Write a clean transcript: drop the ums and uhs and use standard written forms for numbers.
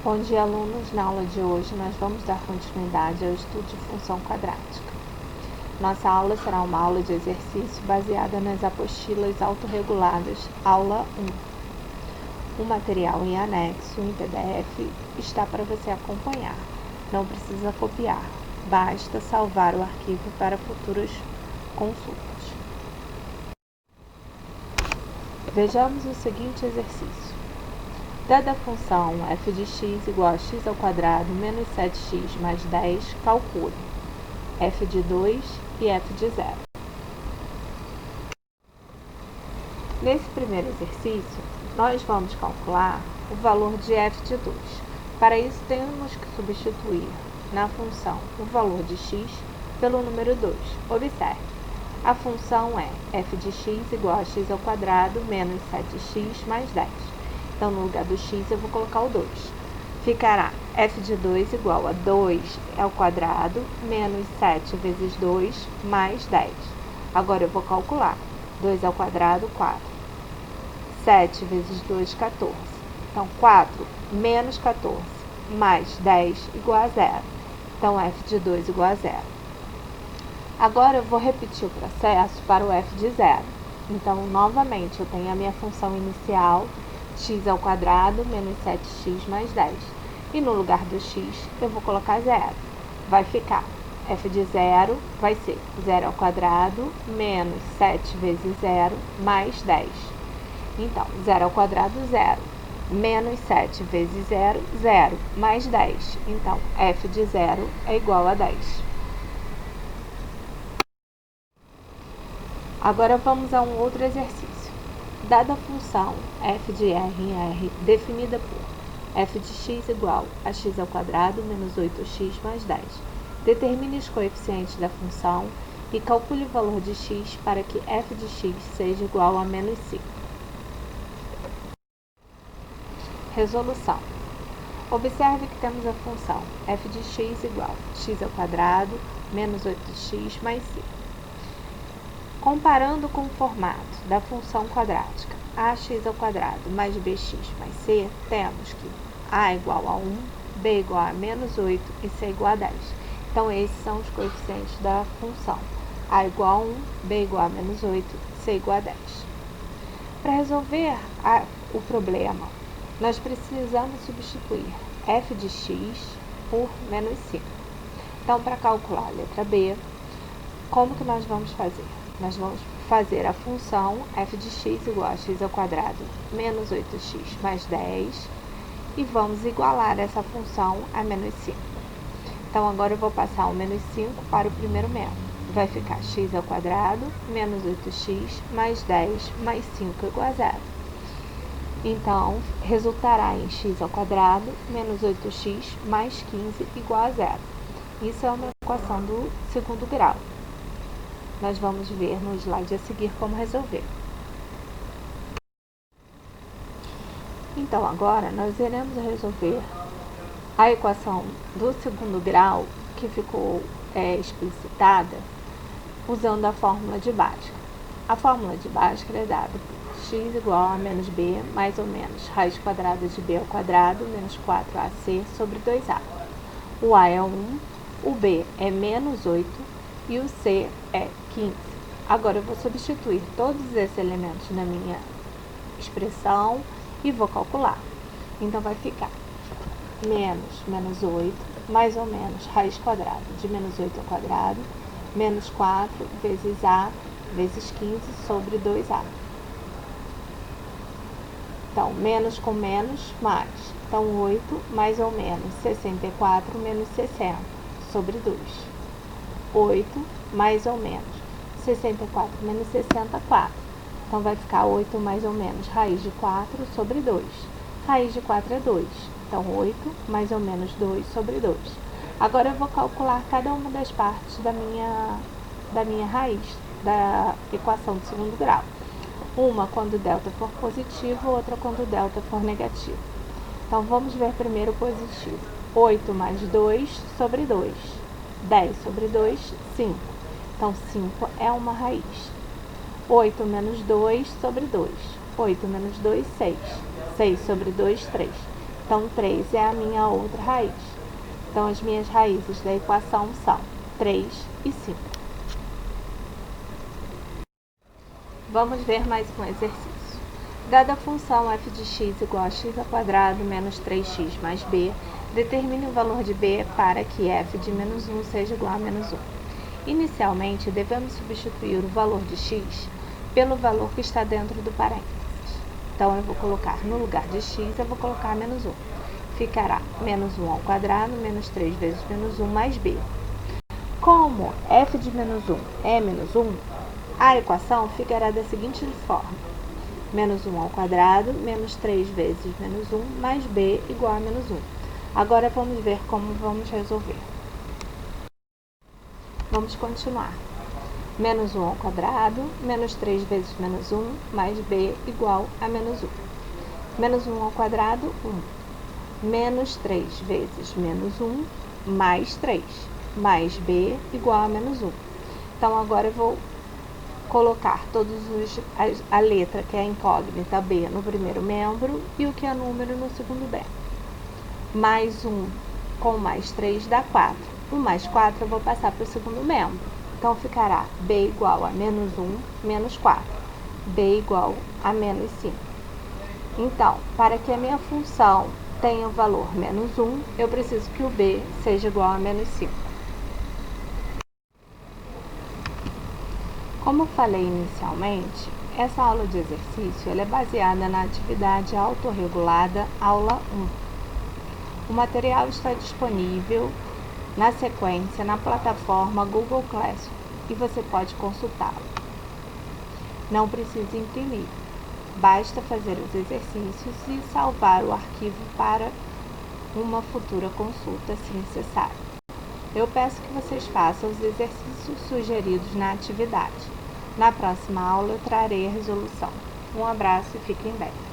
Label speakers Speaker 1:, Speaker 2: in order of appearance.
Speaker 1: Bom dia, alunos! Na aula de hoje, nós vamos dar continuidade ao estudo de função quadrática. Nossa aula será uma aula de exercício baseada nas apostilas autorreguladas, aula 1. O material em anexo, em PDF, está para você acompanhar. Não precisa copiar, basta salvar o arquivo para futuras consultas. Vejamos o seguinte exercício. Dada a função f de x igual a x ao quadrado menos 7x mais 10, calcule f de 2 e f de 0. Nesse primeiro exercício, nós vamos calcular o valor de f de 2. Para isso, temos que substituir na função o valor de x pelo número 2. Observe, a função é f de x igual a x ao quadrado menos 7x mais 10. Então, no lugar do x, eu vou colocar o 2. Ficará f de 2 igual a 2 ao quadrado menos 7 vezes 2 mais 10. Agora, eu vou calcular. 2 ao quadrado, 4. 7 vezes 2, 14. Então, 4 menos 14 mais 10 igual a 0. Então, f de 2 igual a 0. Agora, eu vou repetir o processo para o f de 0. Então, novamente, eu tenho a minha função inicial, x ao quadrado menos 7x mais 10. E no lugar do x, eu vou colocar 0. Vai ficar f de 0 vai ser 0 ao quadrado menos 7 vezes 0 mais 10. Então, 0 ao quadrado, 0. Menos 7 vezes 0, 0. Mais 10. Então, f de 0 é igual a 10. Agora, vamos a um outro exercício. Dada a função f de r em R definida por f de x igual a x ao quadrado menos 8x mais 10, determine os coeficientes da função e calcule o valor de x para que f de x seja igual a menos 5. Resolução. Observe que temos a função f de x igual a x ao quadrado menos 8x mais 5. Comparando com o formato da função quadrática ax ao quadrado mais bx mais c, temos que a igual a 1, b igual a menos 8 e c igual a 10. Então, esses são os coeficientes da função. A igual a 1, b igual a menos 8, c igual a 10. Para resolver o problema, nós precisamos substituir f de x por menos 5. Então, para calcular a letra b, como que nós vamos fazer? Nós vamos fazer a função f de x igual a x ao quadrado menos 8x mais 10 e vamos igualar essa função a menos 5. Então, agora eu vou passar o menos 5 para o primeiro método. Vai ficar x ao quadrado menos 8x mais 10 mais 5 igual a 0. Então, resultará em x ao quadrado menos 8x mais 15 igual a 0. Isso é uma equação do segundo grau. Nós vamos ver no slide a seguir como resolver. Então, agora, nós iremos resolver a equação do segundo grau, que ficou explicitada, usando a fórmula de Bhaskara. A fórmula de Bhaskara é dada por x igual a menos b, mais ou menos, raiz quadrada de b ao quadrado, menos 4ac sobre 2a. O a é 1, o b é menos 8, e o c é 15. Agora, eu vou substituir todos esses elementos na minha expressão e vou calcular. Então, vai ficar menos 8, mais ou menos, raiz quadrada de menos 8 ao quadrado, menos 4 vezes a vezes 15 sobre 2a. Então, menos com menos, mais. Então, 8 mais ou menos 64 menos 60 sobre 2. 8 mais ou menos 64 menos 64. Então, vai ficar 8 mais ou menos raiz de 4 sobre 2. Raiz de 4 é 2. Então, 8 mais ou menos 2 sobre 2. Agora, eu vou calcular cada uma das partes da minha raiz, da equação do segundo grau. Uma quando delta for positivo, outra quando delta for negativo. Então, vamos ver primeiro o positivo. 8 mais 2 sobre 2. 10 sobre 2, 5. Então, 5 é uma raiz. 8 menos 2 sobre 2. 8 menos 2, 6. 6 sobre 2, 3. Então, 3 é a minha outra raiz. Então, as minhas raízes da equação são 3 e 5. Vamos ver mais um exercício. Dada a função f de x igual a x² menos 3x mais b, determine o valor de b para que f de menos 1 seja igual a menos 1. Inicialmente, devemos substituir o valor de x pelo valor que está dentro do parênteses. Então, eu vou colocar no lugar de x, eu vou colocar menos 1. Ficará menos 1 ao quadrado, menos 3 vezes menos 1 mais b. Como f de menos 1 é menos 1, a equação ficará da seguinte forma. Menos 1 ao quadrado, menos 3 vezes menos 1, mais b igual a menos 1. Agora, vamos ver como vamos resolver. Vamos continuar. Menos 1 ao quadrado, menos 3 vezes menos 1, mais b igual a menos 1. Menos 1 ao quadrado, 1. Menos 3 vezes menos 1, mais 3, mais b igual a menos 1. Então, agora eu vou colocar a letra que é incógnita b no primeiro membro e o que é número no segundo membro. Mais 1 com mais 3 dá 4. O mais 4 eu vou passar para o segundo membro. Então, ficará b igual a menos 1, menos 4. b igual a menos 5. Então, para que a minha função tenha o valor menos 1, eu preciso que o b seja igual a menos 5. Como falei inicialmente, essa aula de exercício é baseada na atividade autorregulada aula 1. O material está disponível na sequência na plataforma Google Classroom e você pode consultá-lo. Não precisa imprimir, basta fazer os exercícios e salvar o arquivo para uma futura consulta, se necessário. Eu peço que vocês façam os exercícios sugeridos na atividade. Na próxima aula eu trarei a resolução. Um abraço e fiquem bem.